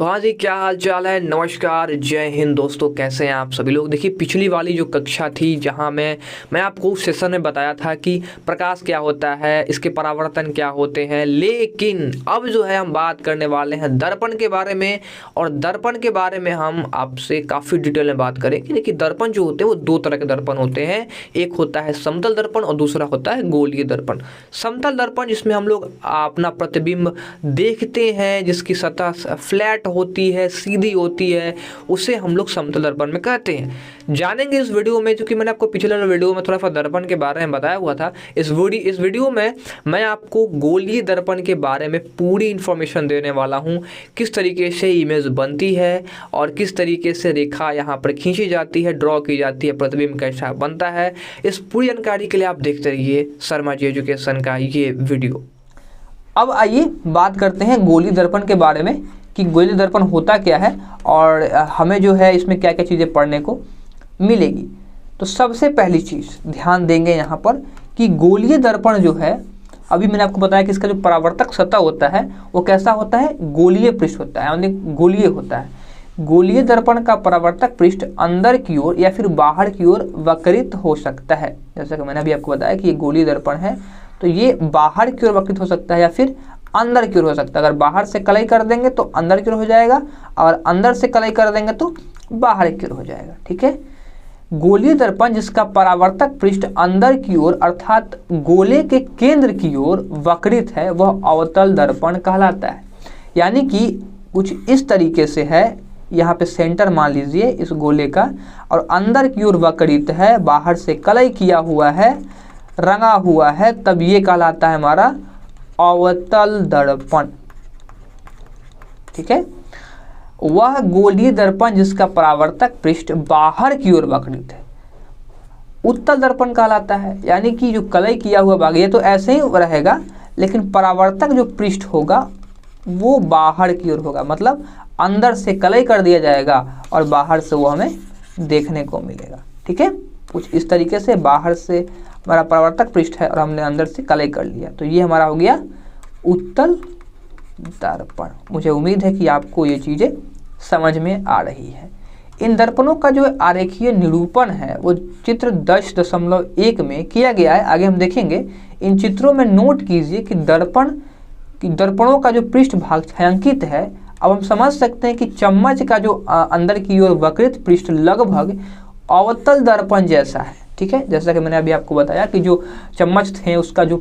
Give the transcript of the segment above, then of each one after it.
तो हाँ जी, क्या हाल चाल है। नमस्कार, जय हिंद दोस्तों, कैसे हैं आप सभी लोग। देखिए, पिछली वाली जो कक्षा थी जहाँ मैं आपको उस सेशन में बताया था कि प्रकाश क्या होता है, इसके परावर्तन क्या होते हैं, लेकिन अब जो है हम बात करने वाले हैं दर्पण के बारे में। और दर्पण के बारे में हम आपसे काफ़ी डिटेल में बात करेंगे। देखिए, दर्पण जो होते हैं वो दो तरह के दर्पण होते हैं। एक होता है समतल दर्पण और दूसरा होता है गोलीय दर्पण। समतल दर्पण जिसमें हम लोग अपना प्रतिबिंब देखते हैं, जिसकी सतह फ्लैट होती है, सीधी होती है, उसे हम लोग समतल दर्पण में कहते हैं। जानेंगे इस वीडियो में, क्योंकि मैंने आपको पिछले वीडियो में थोड़ा सा दर्पण के बारे में बताया हुआ था। इस वीडियो में मैं आपको गोलीय दर्पण के बारे में पूरी इंफॉर्मेशन देने वाला हूं। किस तरीके से इमेज बनती है और किस तरीके से रेखा यहाँ पर खींची जाती है, ड्रॉ की जाती है, प्रतिबिंब कैसा बनता है। इस पूरी जानकारी के लिए आप देखते रहिए शर्मा जी एजुकेशन का ये वीडियो। अब आइए बात करते हैं गोलीय दर्पण के बारे में कि गोलीय दर्पण होता क्या है और हमें जो है इसमें क्या क्या चीज़ें पढ़ने को मिलेगी। तो सबसे पहली चीज़ ध्यान देंगे यहाँ पर कि गोलीय दर्पण जो है, अभी मैंने आपको बताया कि इसका जो परावर्तक सतह होता है वो कैसा होता है, गोलीय पृष्ठ होता है, यानी गोलीय होता है। गोलीय दर्पण का परावर्तक पृष्ठ अंदर की ओर या फिर बाहर की ओर वक्रित हो सकता है। जैसा कि मैंने अभी आपको बताया कि ये गोलीय दर्पण है, तो ये बाहर की ओर वक्रित हो सकता है या फिर अंदर की ओर हो सकता है। अगर बाहर से कलई कर देंगे तो अंदर की ओर हो जाएगा, और अंदर से कलई कर देंगे तो बाहर की ओर हो जाएगा। ठीक है। गोलीय दर्पण जिसका परावर्तक पृष्ठ अंदर की ओर अर्थात गोले के केंद्र की ओर वक्रित है वह अवतल दर्पण कहलाता है। यानी कि कुछ इस तरीके से है, यहाँ पे सेंटर मान लीजिए इस गोले का, और अंदर की ओर वक्रित है, बाहर से कलई किया हुआ है, रंगा हुआ है, तब ये कहलाता है हमारा अवतल दर्पण। ठीक है। वह गोलीय दर्पण जिसका परावर्तक पृष्ठ बाहर की ओर वक्रित है उत्तल दर्पण कहलाता है। यानी कि जो कलई किया हुआ भाग ये तो ऐसे ही रहेगा, लेकिन परावर्तक जो पृष्ठ होगा वो बाहर की ओर होगा, मतलब अंदर से कलई कर दिया जाएगा और बाहर से वो हमें देखने को मिलेगा। ठीक है। कुछ इस तरीके से बाहर से हमारा परावर्तक पृष्ठ है और हमने अंदर से कलई कर लिया, तो ये हमारा हो गया उत्तल दर्पण। मुझे उम्मीद है कि आपको ये चीज़ें समझ में आ रही है। इन दर्पणों का जो आरेखीय निरूपण है वो चित्र 10.1 में किया गया है। आगे हम देखेंगे। इन चित्रों में नोट कीजिए कि दर्पणों का जो पृष्ठ भाग छायांकित है। अब हम समझ सकते हैं कि चम्मच का जो अंदर की ओर वक्रित पृष्ठ लगभग अवतल दर्पण जैसा है। ठीक है। जैसा कि मैंने अभी आपको बताया कि जो चम्मच थे उसका जो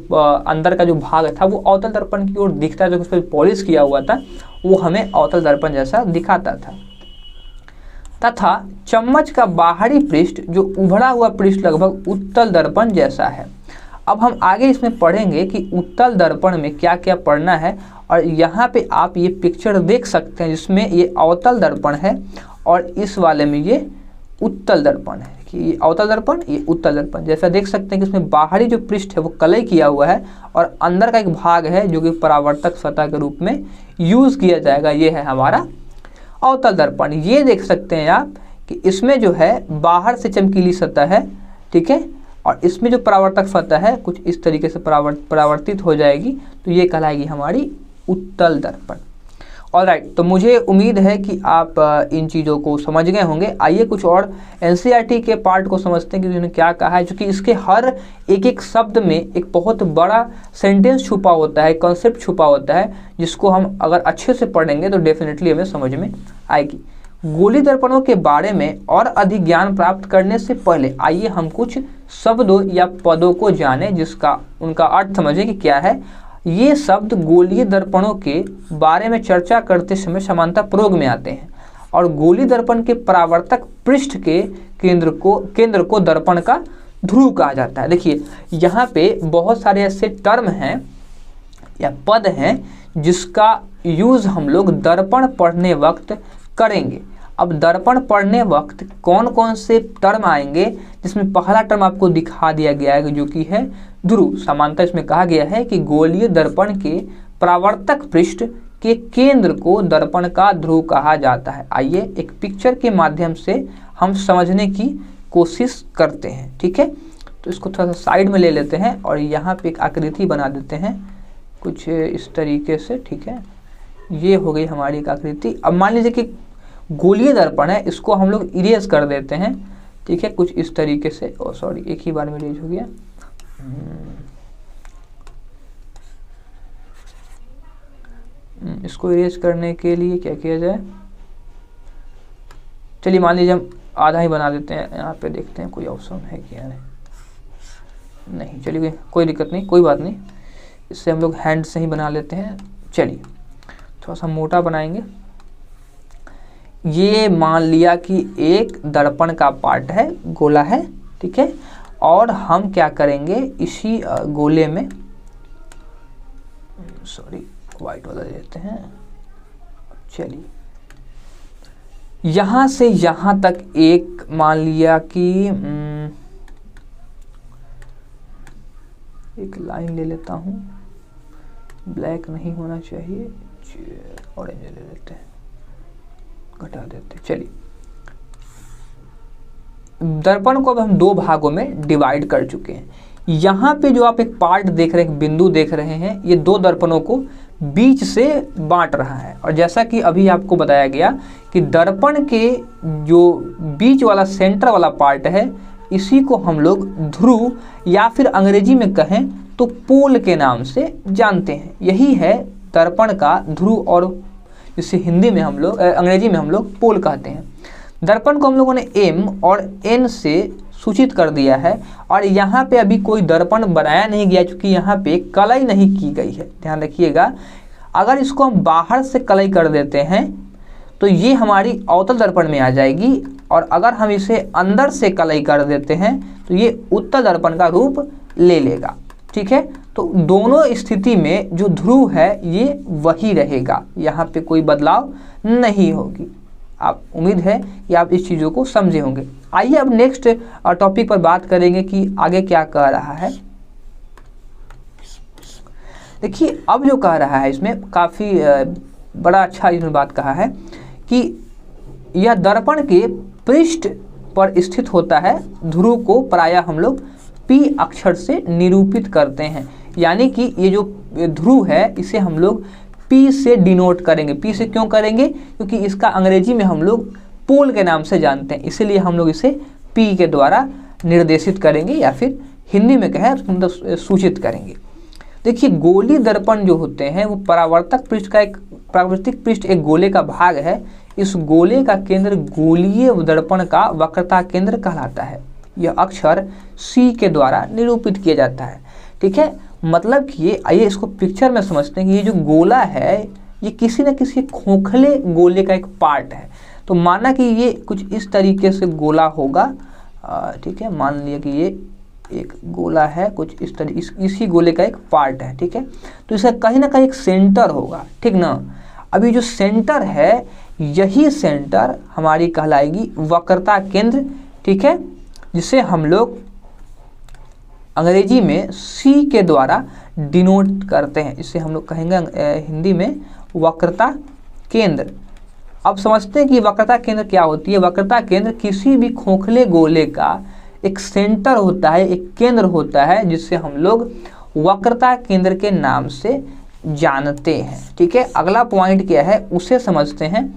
अंदर का जो भाग था वो अवतल दर्पण की ओर दिखता है, जो उस पर पॉलिश किया हुआ था वो हमें अवतल दर्पण जैसा दिखाता था। तथा चम्मच का बाहरी पृष्ठ जो उभड़ा हुआ पृष्ठ लगभग उत्तल दर्पण जैसा है। अब हम आगे इसमें पढ़ेंगे कि उत्तल दर्पण में क्या क्या पढ़ना है, और यहाँ पे आप ये पिक्चर देख सकते हैं जिसमें ये अवतल दर्पण है और इस वाले में ये उत्तल दर्पण है। कि ये अवतल दर्पण, ये उत्तल दर्पण। जैसा देख सकते हैं कि इसमें बाहरी जो पृष्ठ है वो कलई किया हुआ है और अंदर का एक भाग है जो कि परावर्तक सतह के रूप में यूज किया जाएगा। ये है हमारा अवतल दर्पण। ये देख सकते हैं आप कि इसमें जो है बाहर से चमकीली सतह है। ठीक है। और इसमें जो परावर्तक सतह है कुछ इस तरीके से परावर्तित हो जाएगी, तो ये कहलाएगी हमारी उत्तल दर्पण। ऑलराइट, तो मुझे उम्मीद है कि आप इन चीज़ों को समझ गए होंगे। आइए कुछ और एनसीईआरटी के पार्ट को समझते हैं कि उन्होंने क्या कहा है, क्योंकि इसके हर एक शब्द में एक बहुत बड़ा सेंटेंस छुपा होता है, कॉन्सेप्ट छुपा होता है, जिसको हम अगर अच्छे से पढ़ेंगे तो डेफिनेटली हमें समझ में आएगी। गोलीय दर्पणों के बारे में और अधिक ज्ञान प्राप्त करने से पहले आइए हम कुछ शब्दों या पदों को जानें, जिसका उनका अर्थ समझें कि क्या है। ये शब्द गोलीय दर्पणों के बारे में चर्चा करते समय समानता प्रयोग में आते हैं और गोलीय दर्पण के परावर्तक पृष्ठ के केंद्र को दर्पण का ध्रुव कहा जाता है। देखिए, यहाँ पे बहुत सारे ऐसे टर्म हैं या पद हैं जिसका यूज हम लोग दर्पण पढ़ने वक्त करेंगे। अब दर्पण पढ़ने वक्त कौन कौन से टर्म आएंगे, जिसमें पहला टर्म आपको दिखा दिया गया है जो कि है ध्रुव। समानता इसमें कहा गया है कि गोलीय दर्पण के परावर्तक पृष्ठ के केंद्र को दर्पण का ध्रुव कहा जाता है। आइए एक पिक्चर के माध्यम से हम समझने की कोशिश करते हैं। ठीक है। तो इसको थोड़ा सा साइड में ले लेते हैं और यहाँ पे एक आकृति बना देते हैं कुछ इस तरीके से। ठीक है। ये हो गई हमारी एक आकृति। अब मान लीजिए कि गोलीय दर्पण है, इसको हम लोग इरेज कर देते हैं, ठीक है, कुछ इस तरीके से। ओ सॉरी, एक ही बार में इरेज हो गया। इसको इरेज करने के लिए क्या किया जाए, चलिए मान लीजिए हम आधा ही बना देते हैं। यहाँ पे देखते हैं कोई ऑप्शन है क्या, नहीं, चलिए कोई दिक्कत नहीं, कोई बात नहीं, इससे हम लोग हैंड से ही बना लेते हैं। चलिए थोड़ा सा मोटा बनाएंगे। ये मान लिया कि एक दर्पण का पार्ट है, गोला है, ठीक है, और हम क्या करेंगे, इसी गोले में, सॉरी वाइट वाला दे देते हैं। चलिए यहाँ से यहाँ तक एक मान लिया कि एक लाइन ले लेता हूँ, ब्लैक नहीं होना चाहिए, ऑरेंज ले लेते हैं, घटा देते हैं। चलिए दर्पण को अब हम दो भागों में डिवाइड कर चुके हैं। यहाँ पे जो आप एक पार्ट देख रहे हैं, बिंदु देख रहे हैं, ये दो दर्पणों को बीच से बांट रहा है। और जैसा कि अभी आपको बताया गया कि दर्पण के जो बीच वाला सेंटर वाला पार्ट है, इसी को हम लोग ध्रुव या फिर अंग्रेजी में कहें तो पोल के नाम से जानते हैं। यही है दर्पण का ध्रुव, और जिसे हिंदी में हम लोग, अंग्रेजी में हम लोग पोल कहते हैं। दर्पण को हम लोगों ने M और N से सूचित कर दिया है, और यहाँ पे अभी कोई दर्पण बनाया नहीं गया क्योंकि यहाँ पे कलई नहीं की गई है। ध्यान रखिएगा, अगर इसको हम बाहर से कलई कर देते हैं तो ये हमारी अवतल दर्पण में आ जाएगी, और अगर हम इसे अंदर से कलई कर देते हैं तो ये उत्तल दर्पण का रूप ले लेगा, ठीक है। तो दोनों स्थिति में जो ध्रुव है ये वही रहेगा, यहाँ पे कोई बदलाव नहीं होगी। आप उम्मीद है कि आप इस चीज़ों को समझे होंगे। आइए अब नेक्स्ट टॉपिक पर बात करेंगे कि आगे क्या कह रहा है। देखिए अब जो कह रहा है इसमें काफ़ी बड़ा अच्छा इसमें बात कहा है कि यह दर्पण के पृष्ठ पर स्थित होता है। ध्रुव को प्रायः हम लोग P अक्षर से निरूपित करते हैं, यानी कि ये जो ध्रुव है इसे हम लोग P से डिनोट करेंगे। P से क्यों करेंगे, क्योंकि इसका अंग्रेजी में हम लोग पोल के नाम से जानते हैं, इसीलिए हम लोग इसे P के द्वारा निर्देशित करेंगे, या फिर हिंदी में कहें तो सूचित करेंगे। देखिए गोलीय दर्पण जो होते हैं वो परावर्तक पृष्ठ का एक, परावर्तिक पृष्ठ एक गोले का भाग है। इस गोले का केंद्र गोलीय दर्पण का वक्रता केंद्र कहलाता है। यह अक्षर C के द्वारा निरूपित किया जाता है, ठीक है। मतलब कि ये, आइए इसको पिक्चर में समझते हैं कि ये जो गोला है ये किसी न किसी खोखले गोले का एक पार्ट है। तो माना कि ये कुछ इस तरीके से गोला होगा, ठीक है। मान लिया कि ये एक गोला है, कुछ इस तरीके, इसी गोले का एक पार्ट है, ठीक है। तो इसका कहीं ना कहीं एक सेंटर होगा, ठीक ना। अभी जो सेंटर है यही सेंटर हमारी कहलाएगी वक्रता केंद्र, ठीक है, जिसे हम लोग अंग्रेजी में C के द्वारा डिनोट करते हैं। इसे हम लोग कहेंगे हिंदी में वक्रता केंद्र। अब समझते हैं कि वक्रता केंद्र क्या होती है। वक्रता केंद्र किसी भी खोखले गोले का एक सेंटर होता है, एक केंद्र होता है, जिससे हम लोग वक्रता केंद्र के नाम से जानते हैं, ठीक है। अगला पॉइंट क्या है उसे समझते हैं।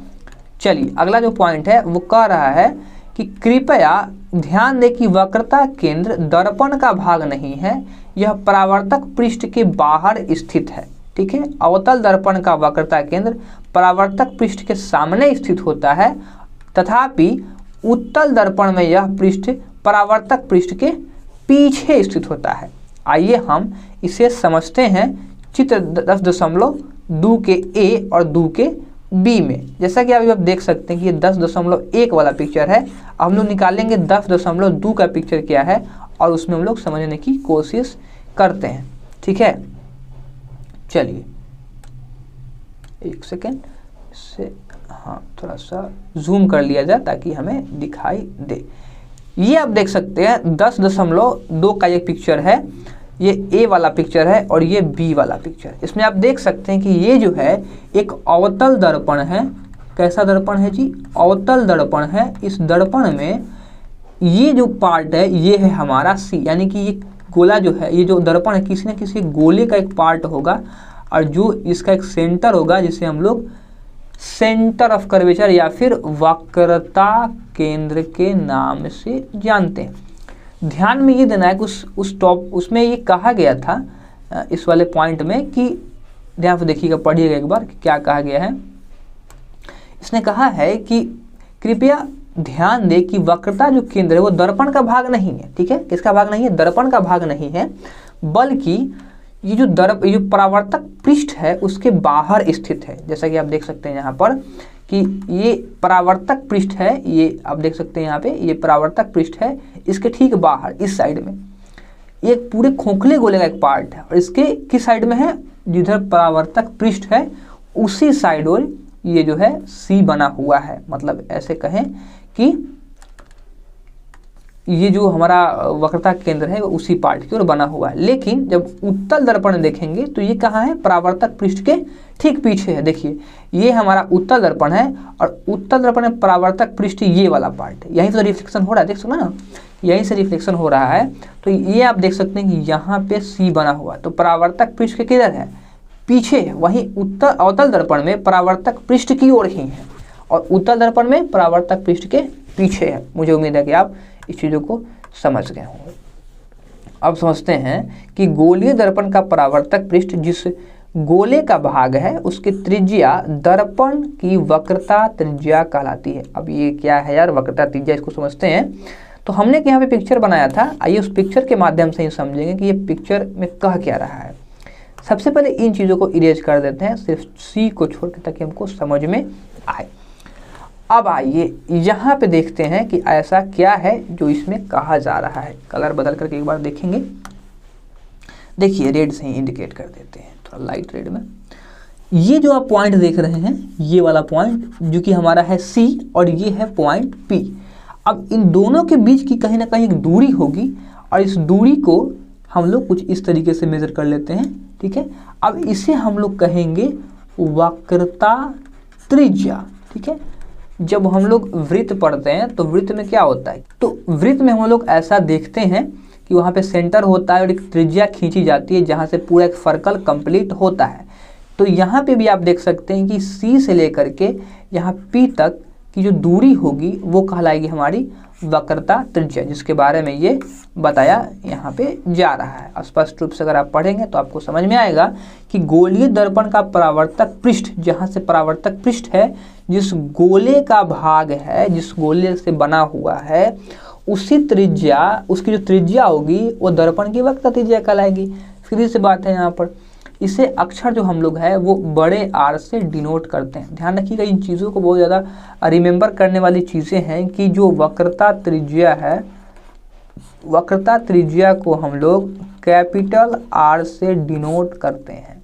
चलिए अगला जो पॉइंट है वो कह रहा है कि कृपया ध्यान दें कि वक्रता केंद्र दर्पण का भाग नहीं है, यह परावर्तक पृष्ठ के बाहर स्थित है, ठीक है। अवतल दर्पण का वक्रता केंद्र परावर्तक पृष्ठ के सामने स्थित होता है, तथापि उत्तल दर्पण में यह पृष्ठ परावर्तक पृष्ठ के पीछे स्थित होता है। आइए हम इसे समझते हैं चित्र 10.2 के A और 2 के B में। जैसा कि अभी आप देख सकते हैं कि ये 10.1 वाला पिक्चर है। अब हम लोग निकालेंगे 10.2 का पिक्चर क्या है, और उसमें हम लोग समझने की कोशिश करते हैं, ठीक है। चलिए एक सेकेंड, इससे हाँ थोड़ा सा जूम कर लिया जाए ताकि हमें दिखाई दे। ये आप देख सकते हैं 10.2 का एक पिक्चर है, ये A वाला पिक्चर है और ये B वाला पिक्चर। इसमें आप देख सकते हैं कि ये जो है एक अवतल दर्पण है। कैसा दर्पण है जी? अवतल दर्पण है। इस दर्पण में ये जो पार्ट है ये है हमारा C, यानी कि ये गोला जो है, ये जो दर्पण है किसी न किसी गोले का एक पार्ट होगा। और जो इसका एक सेंटर होगा जिसे हम लोग सेंटर ऑफ कर्वेचर या फिर वक्रता केंद्र के नाम से जानते हैं। ध्यान में ये देना है कि उसमें ये कहा गया था इस वाले पॉइंट में कि ध्यान से देखिएगा, पढ़िएगा एक बार कि क्या कहा गया है। इसने कहा है कि कृपया ध्यान दें कि वक्रता जो केंद्र है वो दर्पण का भाग नहीं है, ठीक है, किसका भाग नहीं है, दर्पण का भाग नहीं है, बल्कि ये जो परावर्तक पृष्ठ है उसके बाहर स्थित है। जैसा कि आप देख सकते हैं यहाँ पर कि ये परावर्तक पृष्ठ है, ये आप देख सकते हैं यहाँ पे, ये परावर्तक पृष्ठ है, इसके ठीक बाहर इस साइड में एक पूरे खोखले गोले का एक पार्ट है, और इसके किस साइड में है, जिधर परावर्तक पृष्ठ है उसी साइड और ये जो है सी बना हुआ है। मतलब ऐसे कहें कि ये जो हमारा वक्रता केंद्र है वो उसी पार्ट की ओर बना हुआ है। लेकिन जब उत्तल दर्पण देखेंगे तो ये कहाँ है, परावर्तक पृष्ठ के ठीक पीछे है। देखिए ये हमारा उत्तल दर्पण है और उत्तल दर्पण में परावर्तक पृष्ठ ये वाला पार्ट है, यहीं से रिफ्लेक्शन हो रहा है, देख सकते ना, यहीं से रिफ्लेक्शन हो रहा है। तो ये आप देख सकते हैं कि यहाँ पे सी बना हुआ है, तो परावर्तक पृष्ठ के किधर है, पीछे है। वहीं अवतल दर्पण में परावर्तक पृष्ठ की ओर ही है और उत्तल दर्पण में परावर्तक पृष्ठ के पीछे है। मुझे उम्मीद है कि आप इस चीज़ों को समझ गए होंगे। अब समझते हैं कि गोलीय दर्पण का परावर्तक पृष्ठ जिस गोले का भाग है उसकी त्रिज्या दर्पण की वक्रता त्रिज्या कहलाती है। अब ये क्या है यार, वक्रता त्रिज्या, इसको समझते हैं। तो हमने यहाँ पे पिक्चर बनाया था, आइए उस पिक्चर के माध्यम से ही समझेंगे कि ये पिक्चर में कह क्या रहा है। सबसे पहले इन चीज़ों को इरेज कर देते हैं, सिर्फ सी को छोड़ के, ताकि हमको समझ में आए। अब आइए यहाँ पे देखते हैं कि ऐसा क्या है जो इसमें कहा जा रहा है। कलर बदल करके एक बार देखेंगे। देखिए रेड से ही इंडिकेट कर देते हैं, थोड़ा लाइट रेड में। ये जो आप पॉइंट देख रहे हैं, ये वाला पॉइंट जो कि हमारा है सी और ये है पॉइंट पी। अब इन दोनों के बीच की कहीं ना कहीं एक दूरी होगी और इस दूरी को हम लोग कुछ इस तरीके से मेजर कर लेते हैं, ठीक है। अब इसे हम लोग कहेंगे वक्रता त्रिज्या, ठीक है। जब हम लोग वृत्त पढ़ते हैं तो वृत्त में क्या होता है, तो वृत्त में हम लोग ऐसा देखते हैं कि वहाँ पे सेंटर होता है और एक त्रिज्या खींची जाती है जहाँ से पूरा एक सर्कल कंप्लीट होता है। तो यहाँ पे भी आप देख सकते हैं कि सी से लेकर के यहाँ पी तक की जो दूरी होगी वो कहलाएगी हमारी वक्रता त्रिज्या, जिसके बारे में ये बताया यहाँ पे जा रहा है। स्पष्ट रूप से अगर आप पढ़ेंगे तो आपको समझ में आएगा कि गोलीय दर्पण का परावर्तक पृष्ठ, जहाँ से परावर्तक पृष्ठ है, जिस गोले का भाग है, जिस गोले से बना हुआ है, उसी त्रिज्या, उसकी जो त्रिज्या होगी वो दर्पण की वक्रता त्रिज्या कहलाएगी। सीधी सी बात है यहाँ पर। इसे अक्षर जो हम लोग है वो बड़े आर से डिनोट करते हैं। ध्यान रखिएगा, इन चीज़ों को बहुत ज़्यादा रिमेंबर करने वाली चीज़ें हैं कि जो वक्रता त्रिज्या है, वक्रता त्रिज्या को हम लोग कैपिटल आर से डिनोट करते हैं,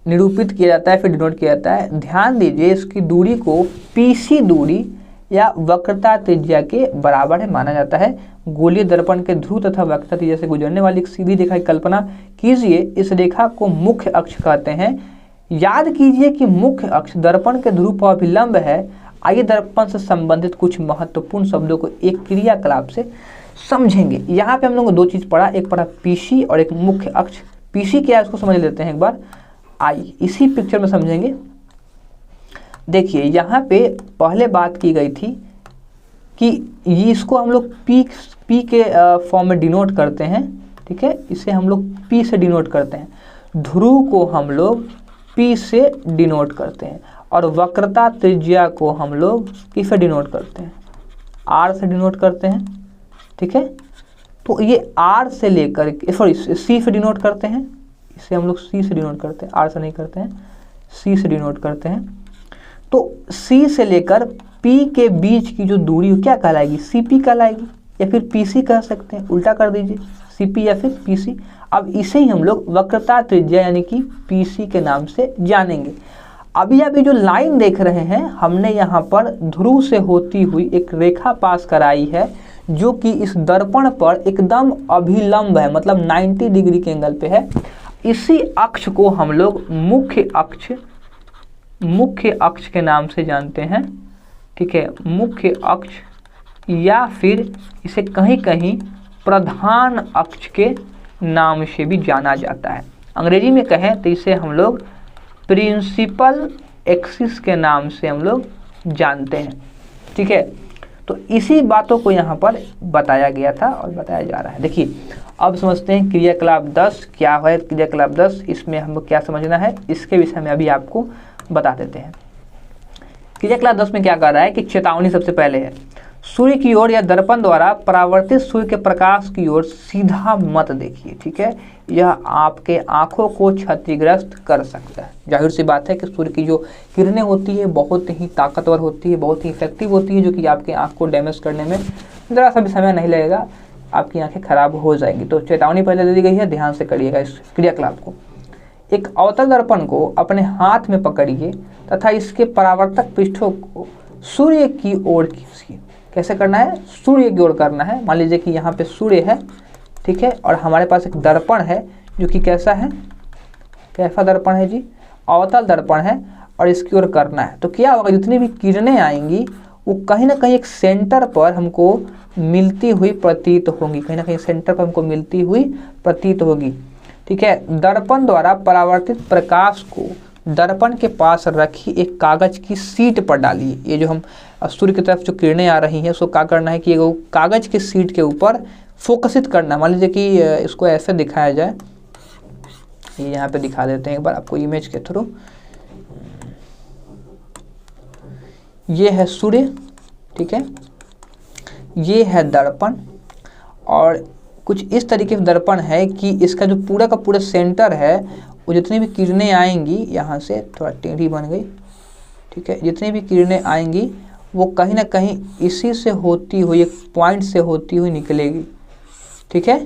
निरूपित किया जाता है, फिर डिनोट किया जाता है। ध्यान दीजिए, इसकी दूरी को पीसी दूरी या वक्रता त्रिज्या के बराबर है माना जाता है। गोलीय दर्पण के ध्रुव तथा वक्रता त्रिज्या से गुजरने वाली एक सीधी रेखा की कल्पना कीजिए। इस रेखा को मुख्य अक्ष कहते हैं। याद कीजिए कि मुख्य अक्ष दर्पण के ध्रुव पर अभिलंब है। आइए दर्पण से संबंधित कुछ महत्वपूर्ण शब्दों को एक क्रियाकलाप से समझेंगे। यहाँ पे हम लोगों को दो चीज़ पढ़ा, एक पढ़ा पीसी और एक मुख्य अक्ष। पीसी क्या है उसको समझ लेते हैं एक बार, आइए इसी पिक्चर में समझेंगे। देखिए यहाँ पे पहले बात की गई थी कि ये इसको हम लोग पी के फॉर्म में डिनोट करते हैं, ठीक है। इसे हम लोग पी से डिनोट करते हैं। ध्रुव को हम लोग पी से डिनोट करते हैं और वक्रता त्रिज्या को हम लोग किससे डिनोट करते हैं, आर से डिनोट करते हैं, ठीक है। तो ये आर से लेकर के, सॉरी सी से डिनोट करते हैं, इसे हम लोग सी से डिनोट करते हैं, आर से नहीं करते हैं, सी से डिनोट करते हैं। तो सी से लेकर पी के बीच की जो दूरी क्या कहलाएगी, सी पी कहलाएगी, या फिर पी सी कह सकते हैं, उल्टा कर दीजिए, सी पी या फिर पी सी। अब इसे ही हम लोग वक्रता त्रिज्या यानी कि पी सी के नाम से जानेंगे। अभी आप ये जो लाइन देख रहे हैं, हमने यहाँ पर ध्रुव से होती हुई एक रेखा पास कराई है जो कि इस दर्पण पर एकदम अभिलंब है, मतलब 90 डिग्री के एंगल पे है। इसी अक्ष को हम लोग मुख्य अक्ष के नाम से जानते हैं, ठीक है, मुख्य अक्ष, या फिर इसे कहीं कहीं प्रधान अक्ष के नाम से भी जाना जाता है। अंग्रेजी में कहें तो इसे हम लोग प्रिंसिपल एक्सिस के नाम से हम लोग जानते हैं। ठीक है, तो इसी बातों को यहाँ पर बताया गया था और बताया जा रहा है। देखिए अब समझते हैं क्रियाकलाप 10 क्या है। क्रियाकलाप 10 इसमें हमको क्या समझना है, इसके विषय में अभी आपको बता देते हैं। क्रियाकलाप 10 में क्या कर रहा है कि चेतावनी सबसे पहले है, सूर्य की ओर या दर्पण द्वारा परावर्तित सूर्य के प्रकाश की ओर सीधा मत देखिए। ठीक है, यह आपके आंखों को क्षतिग्रस्त कर सकता है। जाहिर सी बात है कि सूर्य की जो किरणें होती है बहुत ही ताकतवर होती है, बहुत ही इफेक्टिव होती है, जो कि आपके आंख को डैमेज करने में ज़रा सा भी समय नहीं लगेगा, आपकी आंखें खराब हो जाएंगी। तो चेतावनी पहले दे दी गई है, ध्यान से करिएगा इस क्रियाकलाप को। एक अवतल दर्पण को अपने हाथ में पकड़िए तथा इसके परावर्तक पृष्ठों को सूर्य की ओर खींचिए। कैसे करना है, सूर्य की ओर करना है। मान लीजिए कि यहाँ पे सूर्य है, ठीक है, और हमारे पास एक दर्पण है जो कि कैसा है, कैसा दर्पण है जी, अवतल दर्पण है, और इसकी ओर करना है। तो क्या होगा, जितनी भी किरणें आएंगी वो कहीं ना कहीं एक सेंटर पर हमको मिलती हुई प्रतीत होंगी, कहीं ना कहीं सेंटर पर हमको मिलती हुई प्रतीत होगी। ठीक है, दर्पण द्वारा परावर्तित प्रकाश को दर्पण के पास रखी एक कागज की शीट पर डालिए। ये जो हम सूर्य की तरफ जो किरणें आ रही हैं उसको क्या करना है कि वो कागज की शीट के ऊपर फोकसित करना। मान लीजिए कि इसको ऐसे दिखाया जाए, ये यहाँ पे दिखा देते हैं एक बार आपको इमेज के थ्रू। ये है सूर्य, ठीक है, ये है दर्पण, और कुछ इस तरीके से दर्पण है कि इसका जो पूरा का पूरा सेंटर है, वो जितनी भी किरणें आएंगी, यहाँ से थोड़ा टेढ़ी बन गई, ठीक है, जितनी भी किरणें आएंगी वो कहीं ना कहीं इसी से होती हुई, एक पॉइंट से होती हुई निकलेगी। ठीक है,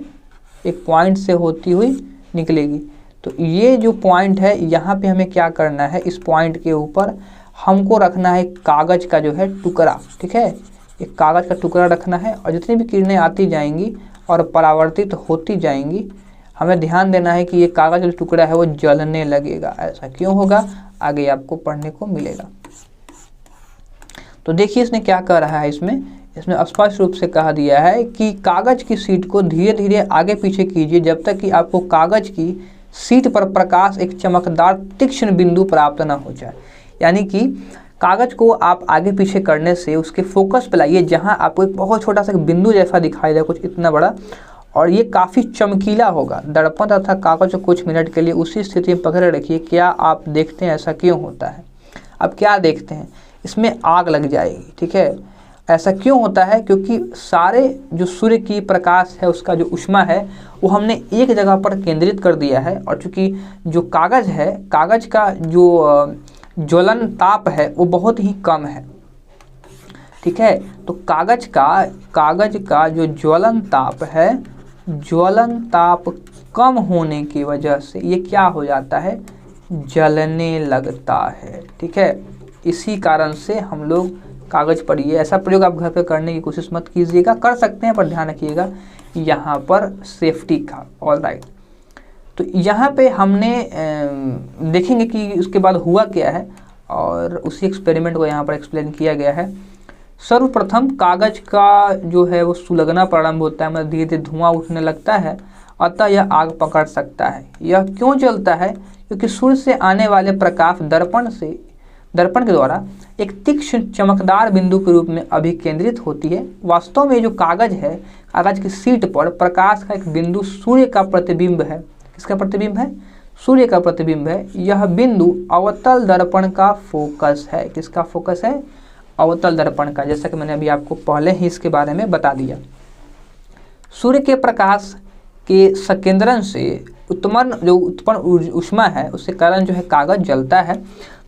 एक पॉइंट से होती हुई निकलेगी। तो ये जो पॉइंट है, यहाँ पे हमें क्या करना है, इस पॉइंट के ऊपर हमको रखना है कागज का जो है टुकड़ा। ठीक है, एक कागज का टुकड़ा रखना है, और जितनी भी किरणें आती जाएंगी और परावर्तित होती जाएंगी, हमें ध्यान देना है कि ये कागज का टुकड़ा है वो जलने लगेगा। ऐसा क्यों होगा, आगे आपको पढ़ने को मिलेगा। तो देखिए इसने क्या कह रहा है, इसमें स्पष्ट रूप से कहा दिया है कि कागज की शीट को धीरे धीरे आगे पीछे कीजिए जब तक कि आपको कागज की शीट पर प्रकाश एक चमकदार तीक्ष्ण बिंदु प्राप्त न हो जाए। यानी कि कागज को आप आगे पीछे करने से उसके फोकस पे लाइए, जहां आपको एक बहुत छोटा सा बिंदु जैसा दिखाई दे, कुछ इतना बड़ा, और ये काफ़ी चमकीला होगा। दर्पण तथा कागज को कुछ मिनट के लिए उसी स्थिति में पकड़े रखिए। क्या आप देखते हैं ऐसा क्यों होता है? अब क्या देखते हैं, इसमें आग लग जाएगी। ठीक है, ऐसा क्यों होता है, क्योंकि सारे जो सूर्य की प्रकाश है उसका जो ऊष्मा है वो हमने एक जगह पर केंद्रित कर दिया है, और चूँकि जो कागज है, कागज का जो ज्वलन ताप है वो बहुत ही कम है। ठीक है, तो कागज का जो ज्वलन ताप है, ज्वलन ताप कम होने की वजह से ये क्या हो जाता है, जलने लगता है। ठीक है, इसी कारण से हम लोग कागज पर, ये ऐसा प्रयोग आप घर पे करने की कोशिश मत कीजिएगा, कर सकते हैं पर ध्यान रखिएगा यहाँ पर सेफ्टी का। ऑलराइट, तो यहाँ पे हमने देखेंगे कि उसके बाद हुआ क्या है, और उसी एक्सपेरिमेंट को यहाँ पर एक्सप्लेन किया गया है। सर्वप्रथम कागज का जो है वो सुलगना प्रारंभ होता है, मतलब धीरे धीरे धुआं उठने लगता है, अतः यह आग पकड़ सकता है। यह क्यों जलता है, क्योंकि सूर्य से आने वाले प्रकाश दर्पण के द्वारा एक तीक्ष्ण चमकदार बिंदु के रूप में अभिकेंद्रित होती है। वास्तव में जो कागज है, कागज की शीट पर प्रकाश का एक बिंदु सूर्य का प्रतिबिंब है। किसका प्रतिबिंब है? सूर्य का प्रतिबिंब है। यह बिंदु अवतल दर्पण का फोकस है। किसका फोकस है? अवतल दर्पण का, जैसा कि मैंने अभी आपको पहले ही इसके बारे में बता दिया। सूर्य के प्रकाश के संकेंद्रण से उत्पन्न ऊष्मा है, उसके कारण जो है कागज जलता है।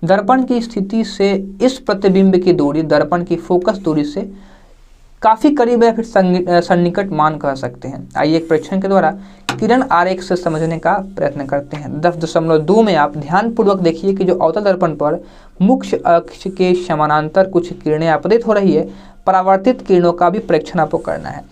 दर्पण की स्थिति से इस प्रतिबिंब की दूरी दर्पण की फोकस दूरी से काफ़ी करीब है, फिर सन्निकट मान कह सकते हैं। आइए एक परीक्षण के द्वारा किरण आरेख से समझने का प्रयत्न करते हैं। 10.2 में आप ध्यानपूर्वक देखिए कि जो अवतल दर्पण पर मुख्य अक्ष के समानांतर कुछ किरणें आपतित हो रही है। परावर्तित किरणों का भी परीक्षण आपको करना है।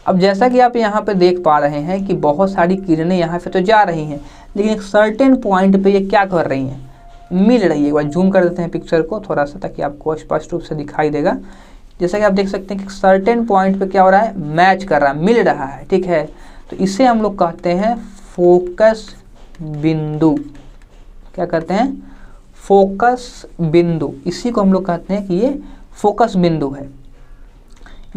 अब जैसा कि आप यहाँ पे देख पा रहे हैं कि बहुत सारी किरणें यहाँ पे तो जा रही हैं, लेकिन एक सर्टेन पॉइंट पे ये क्या कर रही हैं, मिल रही है। एक बार जूम कर देते हैं पिक्चर को थोड़ा सा, ताकि आपको स्पष्ट रूप से दिखाई देगा। जैसा कि आप देख सकते हैं कि सर्टेन पॉइंट पे क्या हो रहा है, मैच कर रहा है, मिल रहा है। ठीक है, तो इसे हम लोग कहते हैं फोकस बिंदु, क्या कहते हैं, फोकस बिंदु, इसी को हम लोग कहते हैं कि ये फोकस बिंदु है।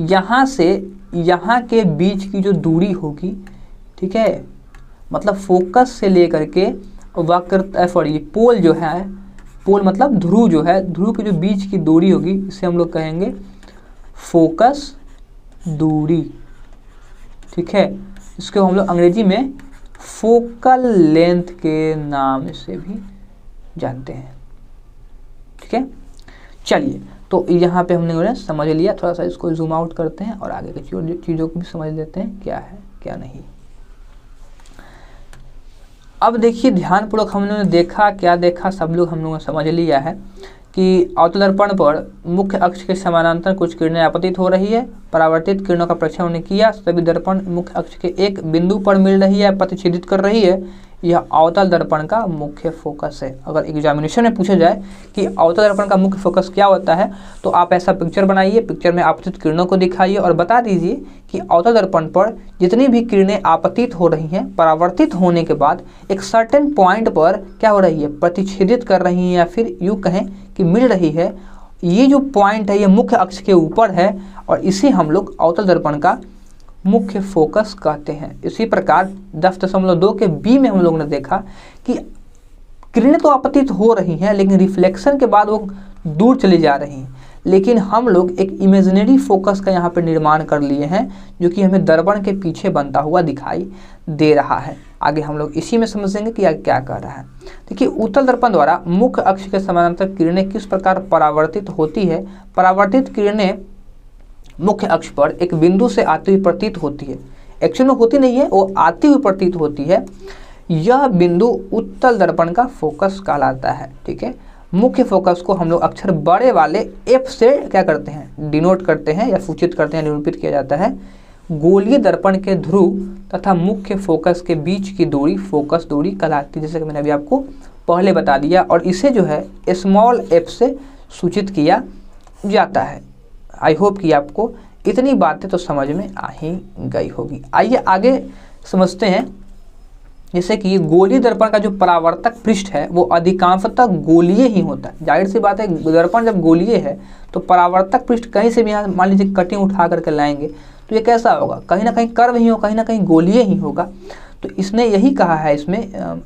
यहाँ से यहाँ के बीच की जो दूरी होगी, ठीक है, मतलब फोकस से लेकर के वक्र सॉरी पोल जो है, पोल मतलब ध्रुव जो है, ध्रुव के जो बीच की दूरी होगी इसे हम लोग कहेंगे फोकस दूरी, ठीक है। इसको हम लोग अंग्रेजी में फोकल लेंथ के नाम से भी जानते हैं, ठीक है। चलिए, तो यहाँ पे हमने समझ लिया, थोड़ा सा इसको जूम आउट करते हैं और आगे की चीज़ों को भी समझ लेते हैं क्या है क्या नहीं। अब देखिए ध्यानपूर्वक हम लोगों ने देखा, क्या देखा, सब लोग हम लोगों ने समझ लिया है कि अवतल दर्पण पर मुख्य अक्ष के समानांतर कुछ किरणें आपतित हो रही है। परावर्तित किरणों का परीक्षण उन्होंने किया, सभी दर्पण मुख्य अक्ष के एक बिंदु पर मिल रही है, प्रतिच्छेदित कर रही है। यह अवतल दर्पण का मुख्य फोकस है। अगर एग्जामिनेशन में पूछा जाए कि अवतल दर्पण का मुख्य फोकस क्या होता है, तो आप ऐसा पिक्चर बनाइए, पिक्चर में आपतित किरणों को दिखाइए और बता दीजिए कि अवतल दर्पण पर जितनी भी किरणें आपतित हो रही हैं, परावर्तित होने के बाद एक सर्टेन पॉइंट पर क्या हो रही है, प्रतिच्छेदित कर रही हैं, या फिर यूँ कहें कि मिल रही है। ये जो पॉइंट है ये मुख्य अक्ष के ऊपर है और इसे हम लोग अवतल दर्पण का मुख्य फोकस कहते हैं। इसी प्रकार 10.2 के बी में हम लोग ने देखा कि किरणें तो आपतित हो रही हैं, लेकिन रिफ्लेक्शन के बाद वो दूर चली जा रही हैं, लेकिन हम लोग एक इमेजिनरी फोकस का यहाँ पे निर्माण कर लिए हैं, जो कि हमें दर्पण के पीछे बनता हुआ दिखाई दे रहा है। आगे हम लोग इसी में समझेंगे कि क्या कह रहा है। देखिए, उत्तल दर्पण द्वारा मुख्य अक्ष के समानांतर किरणें किस प्रकार परावर्तित होती है। परावर्तित किरणें मुख्य अक्ष पर एक बिंदु से आती हुई प्रतीत होती है, एक्चुअल में होती नहीं है, वो आती हुई प्रतीत होती है। यह बिंदु उत्तल दर्पण का फोकस कहलाता है, ठीक है। मुख्य फोकस को हम लोग अक्षर बड़े वाले एफ से क्या करते हैं, डिनोट करते हैं या सूचित करते हैं, निरूपित किया जाता है। गोलीय दर्पण के ध्रुव तथा मुख्य फोकस के बीच की दूरी फोकस दूरी कहलाती है, जैसे कि मैंने अभी आपको पहले बता दिया, और इसे जो है स्मॉल एफ से सूचित किया जाता है। आई होप कि आपको इतनी बातें तो समझ में आ ही गई होगी। आइए आगे समझते हैं। जैसे कि गोलीय दर्पण का जो परावर्तक पृष्ठ है वो अधिकांशतः गोलीय ही होता है। जाहिर सी बात है, दर्पण जब गोलीय है तो परावर्तक पृष्ठ कहीं से भी, यहाँ मान लीजिए कटिंग उठा करके लाएंगे तो ये कैसा होगा, कहीं ना कहीं कर्व ही हो, कहीं ना कहीं गोलीय ही होगा। तो इसने यही कहा है इसमें,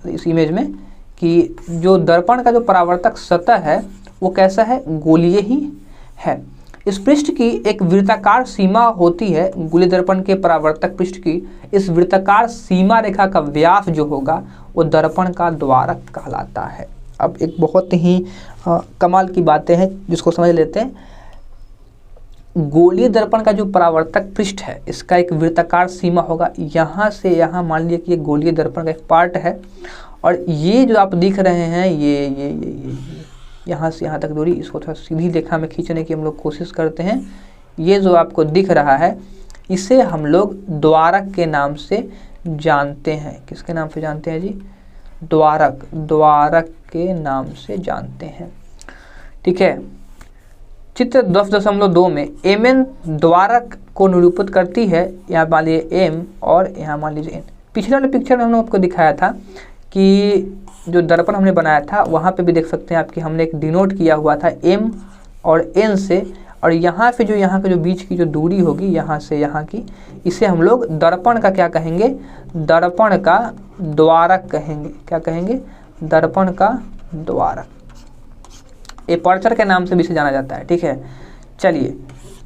इस इमेज में, कि जो दर्पण का जो परावर्तक सतह है वो कैसा है, गोलीय ही है। इस पृष्ठ की एक वृत्ताकार सीमा होती है। गोलीय दर्पण के परावर्तक पृष्ठ की इस वृत्ताकार सीमा रेखा का व्यास जो होगा वो दर्पण का द्वारक कहलाता है। अब एक बहुत ही कमाल की बातें हैं जिसको समझ लेते हैं। गोलीय दर्पण का जो परावर्तक पृष्ठ है इसका एक वृत्ताकार सीमा होगा। यहाँ से यहाँ मान लीजिए कि ये गोलीय दर्पण का एक पार्ट है, और ये जो आप दिख रहे हैं ये यहाँ से यहाँ तक दूरी, इसको थोड़ा सीधी रेखा में खींचने की हम लोग कोशिश करते हैं। ये जो आपको दिख रहा है इसे हम लोग द्वारक के नाम से जानते हैं। किसके नाम से जानते हैं जी, द्वारक, द्वारक के नाम से जानते हैं, ठीक है। चित्र 10.2 में mn द्वारक को निरूपित करती है। यहाँ मान लीजिए m और यहाँ मान लीजिए n। पिछले वाले पिक्चर में हमने आपको दिखाया था कि जो दर्पण हमने बनाया था वहाँ पे भी देख सकते हैं आपकी, हमने एक डिनोट किया हुआ था m और n से, और यहाँ पे जो यहाँ के जो बीच की जो दूरी होगी यहाँ से यहाँ की, इसे हम लोग दर्पण का क्या कहेंगे, दर्पण का द्वारक कहेंगे। क्या कहेंगे, दर्पण का द्वारक। एपर्चर के नाम से भी इसे जाना जाता है, ठीक है। चलिए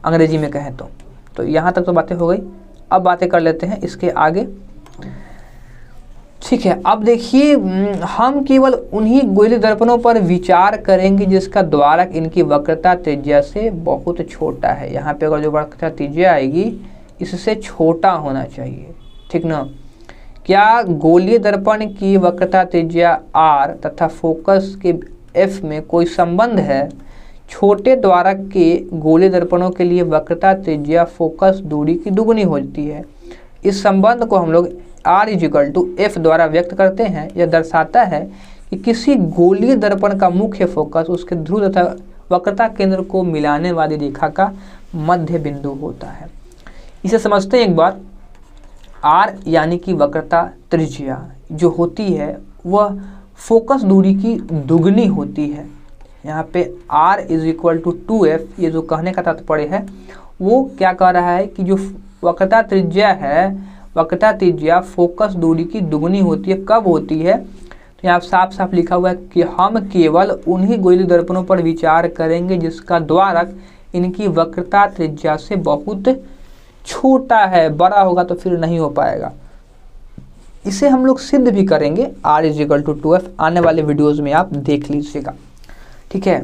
अंग्रेजी में कहें तो यहाँ तक तो बातें हो गई। अब बातें कर लेते हैं इसके आगे, ठीक है। अब देखिए, हम केवल उन्हीं गोलीय दर्पणों पर विचार करेंगे जिसका द्वारक इनकी वक्रता त्रिज्या से बहुत छोटा है। यहाँ पे अगर जो वक्रता त्रिज्या आएगी इससे छोटा होना चाहिए, ठीक ना। क्या गोलीय दर्पण की वक्रता त्रिज्या r तथा फोकस के f में कोई संबंध है? छोटे द्वारक के गोलीय दर्पणों के लिए वक्रता त्रिज्या फोकस दूरी की दुगुनी होती है। इस संबंध को हम लोग r=f द्वारा व्यक्त करते हैं। यह दर्शाता है कि किसी गोलीय दर्पण का मुख्य फोकस उसके ध्रुव तथा वक्रता केंद्र को मिलाने वाली रेखा का मध्य बिंदु होता है। इसे समझते हैं एक बार। r यानी कि वक्रता त्रिज्या जो होती है वह फोकस दूरी की दुगनी होती है। यहाँ पे r = 2f, ये जो कहने का तात्पर्य है वो क्या कह रहा है कि जो वक्रता त्रिज्या है, वक्रता त्रिज्या फोकस दूरी की दुगनी होती है। कब होती है? तो यहाँ साफ साफ लिखा हुआ है कि हम केवल उन्हीं गोलीय दर्पणों पर विचार करेंगे जिसका द्वारक इनकी वक्रता त्रिज्या से बहुत छोटा है। बड़ा होगा तो फिर नहीं हो पाएगा। इसे हम लोग सिद्ध भी करेंगे, r = 2f, आने वाले वीडियोज़ में आप देख लीजिएगा। ठीक है,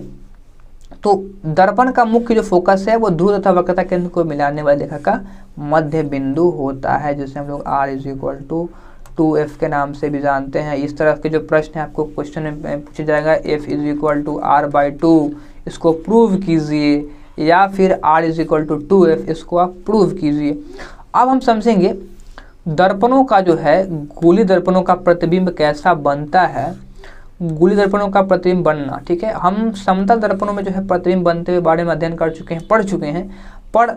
तो दर्पण का मुख्य जो फोकस है वो ध्रुव तथा वक्रता केंद्र को मिलाने वाली रेखा का मध्य बिंदु होता है, जिसे हम लोग r = 2f के नाम से भी जानते हैं। इस तरह के जो प्रश्न है आपको क्वेश्चन में पूछा जाएगा, f = r/2, इसको प्रूव कीजिए, या फिर r = 2f, इसको आप प्रूव कीजिए। अब हम समझेंगे दर्पणों का जो है, गोलीय दर्पणों का प्रतिबिंब कैसा बनता है। गोलीय दर्पणों का प्रतिबिंब बनना, ठीक है, हम समतल दर्पणों में जो है प्रतिबिंब बनते हुए बारे में अध्ययन कर चुके हैं, पढ़ चुके हैं, पर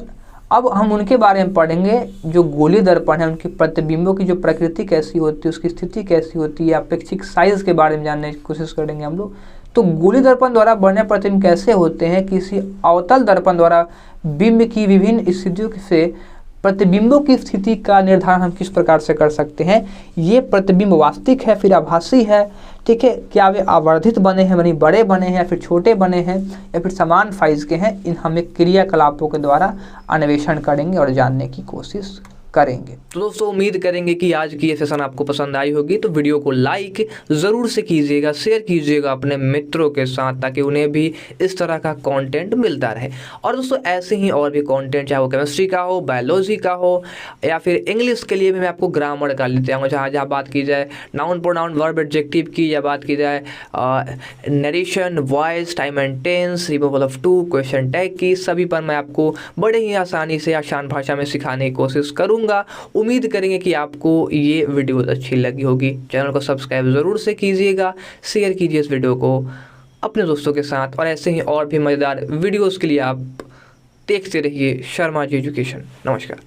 अब हम उनके बारे में पढ़ेंगे जो गोलीय दर्पण है, उनके प्रतिबिंबों की जो प्रकृति कैसी होती है, उसकी स्थिति कैसी होती है, अपेक्षिक साइज के बारे में जानने की कोशिश करेंगे हम लोग। तो गोलीय दर्पण द्वारा बने प्रतिबिंब कैसे होते हैं, किसी अवतल दर्पण द्वारा बिंब की विभिन्न स्थितियों से प्रतिबिंबों की स्थिति का निर्धारण हम किस प्रकार से कर सकते हैं। ये प्रतिबिंब वास्तविक है फिर आभासी है, ठीक है, क्या वे आवर्धित बने हैं, यानी बड़े बने हैं, या फिर छोटे बने हैं, या फिर समान साइज के हैं, इन हम एक क्रियाकलापों के द्वारा अन्वेषण करेंगे और जानने की कोशिश करेंगे। तो दोस्तों उम्मीद करेंगे कि आज की ये सेशन आपको पसंद आई होगी। तो वीडियो को लाइक ज़रूर से कीजिएगा, शेयर कीजिएगा अपने मित्रों के साथ, ताकि उन्हें भी इस तरह का कंटेंट मिलता रहे। और दोस्तों ऐसे ही और भी कंटेंट, चाहे वो केमिस्ट्री का हो, बायोलॉजी का हो, या फिर इंग्लिश के लिए भी मैं आपको ग्रामर का लेते आऊँगा, जहाँ जहाँ बात की जाए नाउन प्रोनाउन वर्ब एडजेक्टिव की, या बात की जाए narration, voice, time and tense, removal of too, question tag की, सभी पर मैं आपको बड़े ही आसानी से आसान भाषा में सिखाने की कोशिश करूँगा। उम्मीद करेंगे कि आपको ये वीडियो अच्छी लगी होगी। चैनल को सब्सक्राइब ज़रूर से कीजिएगा, शेयर कीजिए इस वीडियो को अपने दोस्तों के साथ, और ऐसे ही और भी मज़ेदार वीडियोस के लिए आप देखते रहिए शर्मा जी एजुकेशन। नमस्कार।